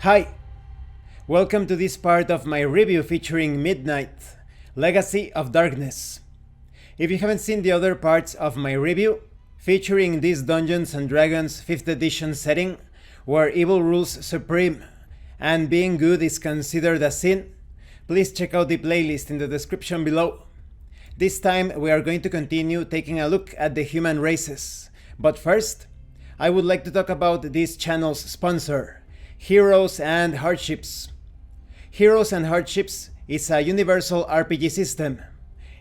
Hi! Welcome to this part of my review featuring Midnight, Legacy of Darkness. If you haven't seen the other parts of my review, featuring this Dungeons & Dragons 5th edition setting, where evil rules supreme and being good is considered a sin, please check out the playlist in the description below. This time we are going to continue taking a look at the human races, but first, I would like to talk about this channel's sponsor, Heroes and Hardships. Heroes and Hardships is a universal RPG system.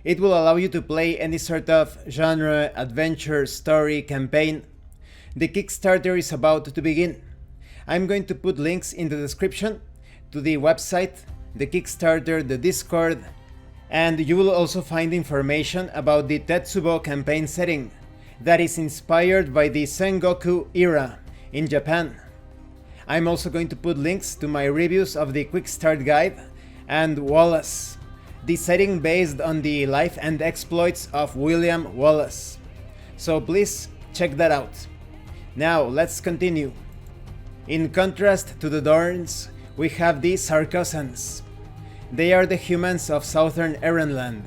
It will allow you to play any sort of genre, adventure, story, campaign. The Kickstarter is about to begin. I'm going to put links in the description to the website, the Kickstarter, the Discord, and you will also find information about the Tetsubo campaign setting that is inspired by the Sengoku era in Japan. I'm also going to put links to my reviews of the Quickstart guide and Wallace, the setting based on the life and exploits of William Wallace. So please check that out. Now let's continue. In contrast to the Dorns, we have the Sarcosans. They are the humans of southern Erenland.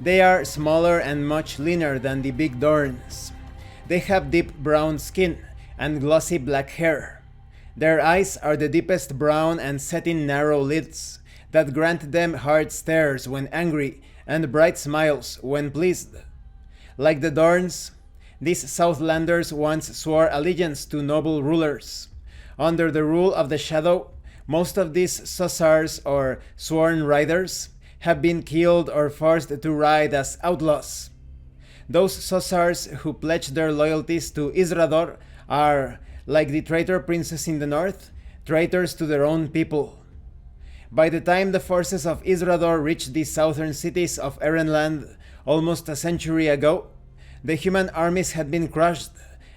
They are smaller and much leaner than the big Dorns. They have deep brown skin and glossy black hair. Their eyes are the deepest brown and set in narrow lids that grant them hard stares when angry and bright smiles when pleased. Like the Dorns, these Southlanders once swore allegiance to noble rulers. Under the rule of the Shadow, most of these Sosars or sworn riders have been killed or forced to ride as outlaws. Those Sosars who pledge their loyalties to Isrador are, like the traitor princes in the north, traitors to their own people. By the time the forces of Isrador reached the southern cities of Erenland almost a century ago, the human armies had been crushed,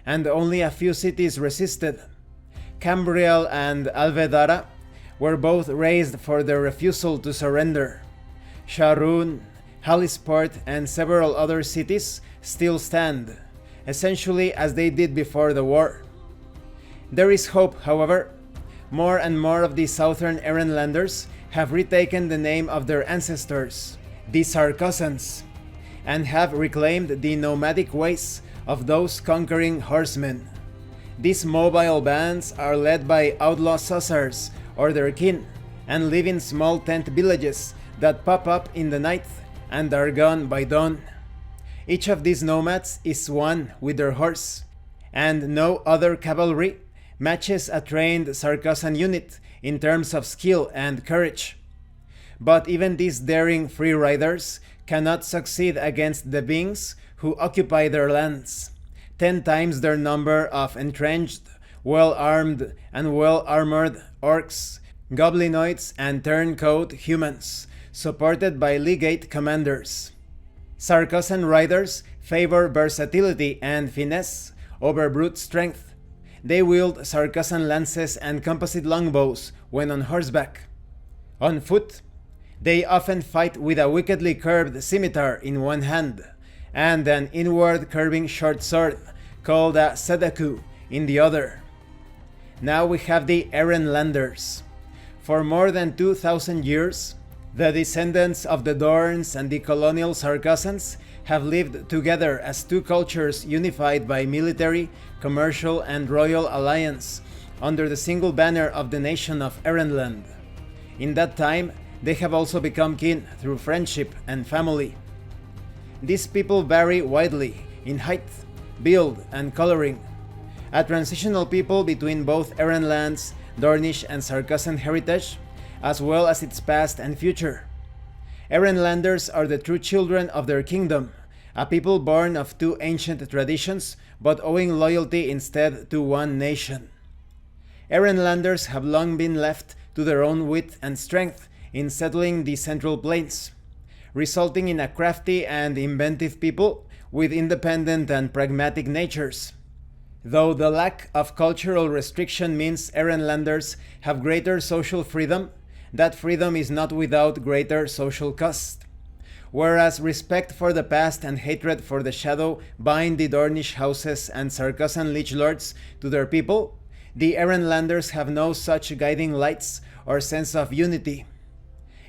and only a few cities resisted. Cambriel and Alvedara were both razed for their refusal to surrender. Sharon, Hallisport, and several other cities still stand, essentially as they did before the war. There is hope, however. More and more of the southern Erenlanders have retaken the name of their ancestors, the Sarcosans, and have reclaimed the nomadic ways of those conquering horsemen. These mobile bands are led by outlaw Sosars or their kin, and live in small tent villages that pop up in the night and are gone by dawn. Each of these nomads is one with their horse, and no other cavalry matches a trained Sarcosan unit in terms of skill and courage. But even these daring free riders cannot succeed against the beings who occupy their lands, 10 times their number of entrenched, well-armed and well-armored orcs, goblinoids and turncoat humans, supported by legate commanders. Sarcosan riders favor versatility and finesse over brute strength. They wield Sarcosan lances and composite longbows when on horseback. On foot, they often fight with a wickedly curved scimitar in one hand, and an inward curving short sword called a sedaku in the other. Now we have the Erenlanders. For more than 2,000 years, the descendants of the Dorns and the colonial Sarcosans have lived together as two cultures unified by military, commercial, and royal alliance under the single banner of the nation of Erenland. In that time, they have also become kin through friendship and family. These people vary widely in height, build, and coloring, a transitional people between both Erenland's Dornish and Sarcosan heritage, as well as its past and future. Erenlanders are the true children of their kingdom, a people born of two ancient traditions, but owing loyalty instead to one nation. Erenlanders have long been left to their own wit and strength in settling the Central Plains, resulting in a crafty and inventive people with independent and pragmatic natures. Though the lack of cultural restriction means Erenlanders have greater social freedom, that freedom is not without greater social cost. Whereas respect for the past and hatred for the Shadow bind the Dornish houses and Sarcosan liege lords to their people, The Erenlanders have no such guiding lights or sense of unity.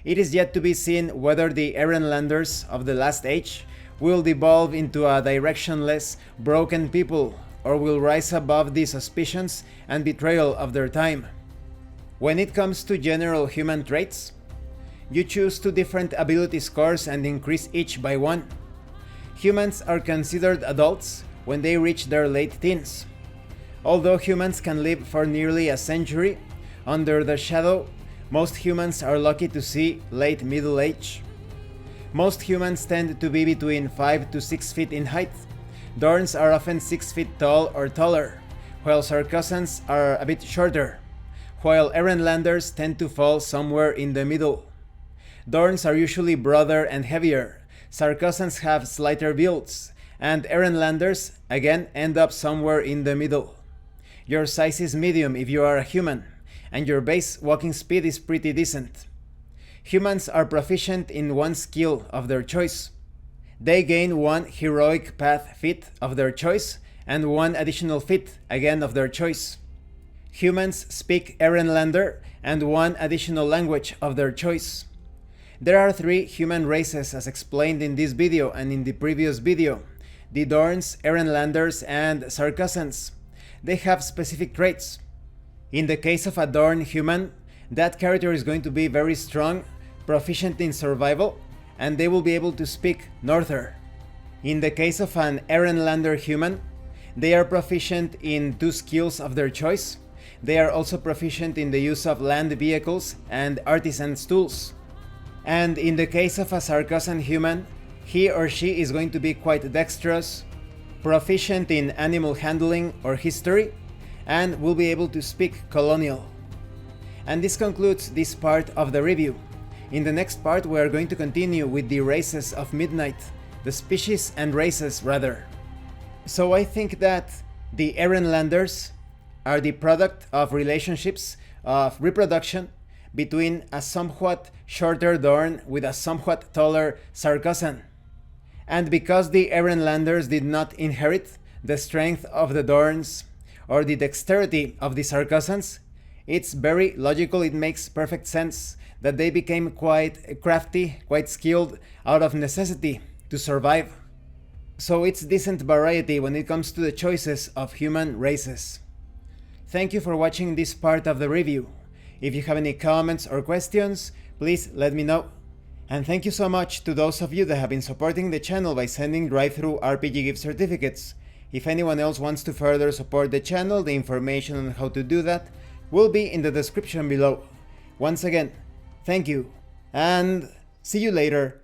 It is yet to be seen whether the Erenlanders of the last age will devolve into a directionless, broken people, or will rise above the suspicions and betrayal of their time. When it comes to general human traits, you choose 2 different ability scores and increase each by 1. Humans are considered adults when they reach their late teens. Although humans can live for nearly a century under the shadow, most humans are lucky to see late middle age. Most humans tend to be between 5 to 6 feet in height. Dorns are often 6 feet tall or taller, while Sarcosans are a bit shorter, while Erenlanders tend to fall somewhere in the middle. Dorns are usually broader and heavier, Sarcosans have slighter builds, and Erenlanders again end up somewhere in the middle. Your size is medium if you are a human, and your base walking speed is pretty decent. Humans are proficient in 1 skill of their choice. They gain 1 heroic path feat of their choice and 1 additional feat again of their choice. Humans speak Erenlander and 1 additional language of their choice. There are 3 human races as explained in this video and in the previous video: the Dorns, Erenlanders, and Sarcosans. They have specific traits. In the case of a Dorn human, that character is going to be very strong, proficient in survival, and they will be able to speak Norther. In the case of an Erenlander human, they are proficient in 2 skills of their choice. They are also proficient in the use of land vehicles and artisan's tools. And in the case of a Sarcosan human, he or she is going to be quite dexterous, proficient in animal handling or history, and will be able to speak colonial. And this concludes this part of the review. In the next part we are going to continue with the races of Midnight, the species and races rather. So I think that the Erenlanders are the product of relationships of reproduction between a somewhat shorter Dorn with a somewhat taller Sarcosan. And because the Erenlanders did not inherit the strength of the Dorns or the dexterity of the Sarcosans, it's very logical, it makes perfect sense that they became quite crafty, quite skilled out of necessity to survive. So it's decent variety when it comes to the choices of human races. Thank you for watching this part of the review. If you have any comments or questions, please let me know. And thank you so much to those of you that have been supporting the channel by sending drive-thru RPG gift certificates. If anyone else wants to further support the channel, the information on how to do that will be in the description below. Once again, thank you, and see you later.